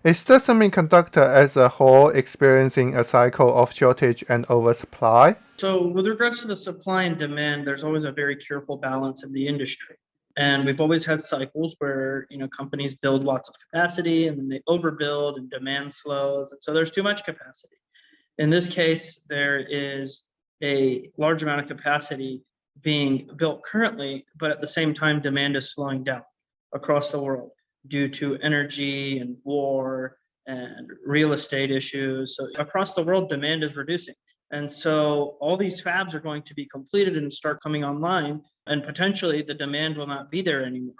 Is the semiconductor as a whole experiencing a cycle of shortage and oversupply? So with regards to the supply and demand, there's always a very careful balance in the industry. And we've always had cycles where, companies build lots of capacity and then they overbuild and demand slows. And so there's too much capacity. In this case, there is a large amount of capacity being built currently, but at the same time, demand is slowing down across the world due to energy and war and real estate issues. So across the world, demand is reducing. And so all these fabs are going to be completed and start coming online, and potentially the demand will not be there anymore.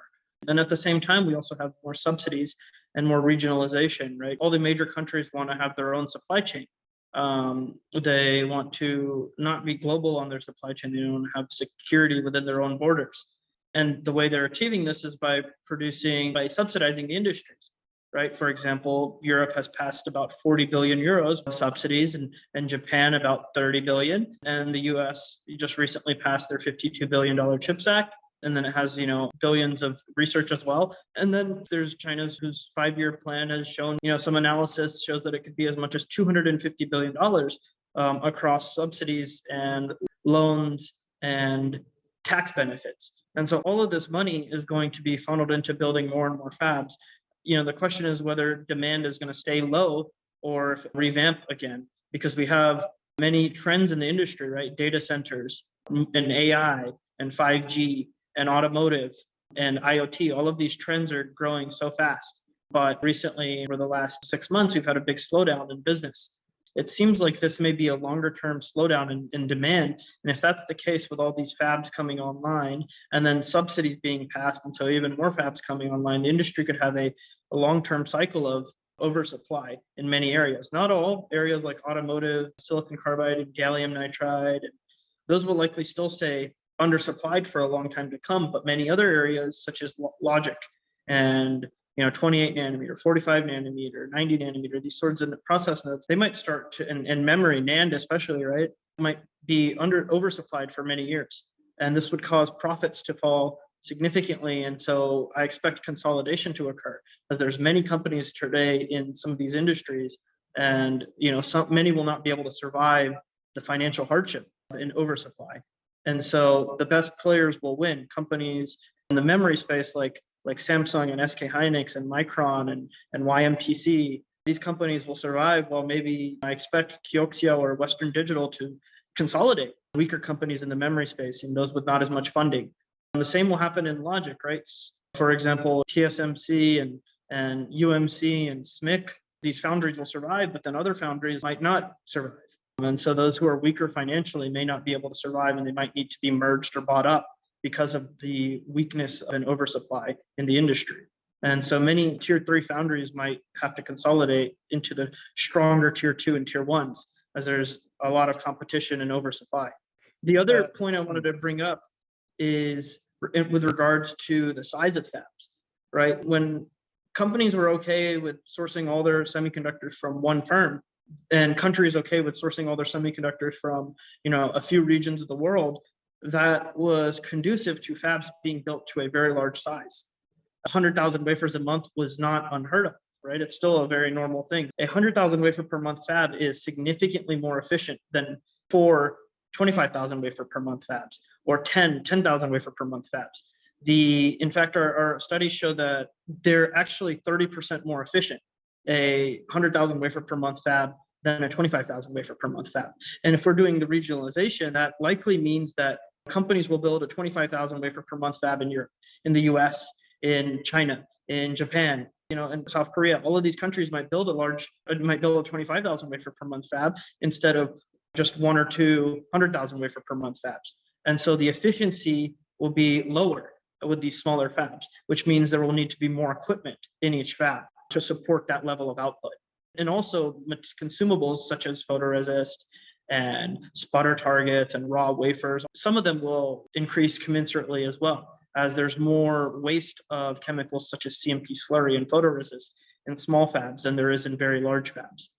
And at the same time, we also have more subsidies and more regionalization, right? All the major countries want to have their own supply chain. They want to not be global on their supply chain. They want to have security within their own borders. And the way they're achieving this is by subsidizing the industries, right? For example, Europe has passed about 40 billion euros of subsidies, and Japan about 30 billion. And the US just recently passed their $52 billion CHIPS Act. And then it has, billions of research as well. And then there's China's whose 5-year plan has shown, some analysis shows that it could be as much as $250 billion across subsidies and loans and tax benefits. And so all of this money is going to be funneled into building more and more fabs. The question is whether demand is going to stay low or if it revamp again, because we have many trends in the industry, right? Data centers and AI and 5G and automotive and IoT, all of these trends are growing so fast. But recently, over the last 6 months, we've had a big slowdown in business. It seems like this may be a longer term slowdown in demand. And if that's the case with all these fabs coming online and then subsidies being passed, and so even more fabs coming online, the industry could have a long-term cycle of oversupply in many areas. Not all areas like automotive, silicon carbide, and gallium nitride. Those will likely still stay undersupplied for a long time to come, but many other areas such as logic and 28 nanometer, 45 nanometer, 90 nanometer, these sorts of process nodes, they might start to, and memory, NAND especially, right, might be oversupplied for many years. And this would cause profits to fall significantly. And so I expect consolidation to occur as there's many companies today in some of these industries, and many will not be able to survive the financial hardship in oversupply. And so the best players will win. Companies in the memory space like Samsung and SK Hynix and Micron and YMTC, these companies will survive, while maybe I expect Kioxia or Western Digital to consolidate weaker companies in the memory space and those with not as much funding. And the same will happen in logic, right? For example, TSMC and UMC and SMIC, these foundries will survive, but then other foundries might not survive. And so those who are weaker financially may not be able to survive, and they might need to be merged or bought up because of the weakness of an oversupply in the industry. And so many tier 3 foundries might have to consolidate into the stronger tier 2 and tier 1s, as there's a lot of competition and oversupply. The other point I wanted to bring up is with regards to the size of fabs, right? When companies were okay with sourcing all their semiconductors from one firm, and countries okay with sourcing all their semiconductors from, a few regions of the world, that was conducive to fabs being built to a very large size. 100,000 wafers a month was not unheard of, right? It's still a very normal thing. 100,000 wafer per month fab is significantly more efficient than 25,000 wafer per month fabs or 10,000 wafer per month fabs. In fact, our studies show that they're actually 30% more efficient, a 100,000 wafer per month fab than a 25,000 wafer per month fab. And if we're doing the regionalization, that likely means that companies will build a 25,000 wafer per month fab in Europe, in the US, in China, in Japan, in South Korea. All of these countries might build a 25,000 wafer per month fab instead of just 1 or 2 100,000 wafer per month fabs. And so the efficiency will be lower with these smaller fabs, which means there will need to be more equipment in each fab to support that level of output. And also consumables such as photoresist and sputter targets and raw wafers, some of them will increase commensurately as well, as there's more waste of chemicals such as CMP slurry and photoresist in small fabs than there is in very large fabs.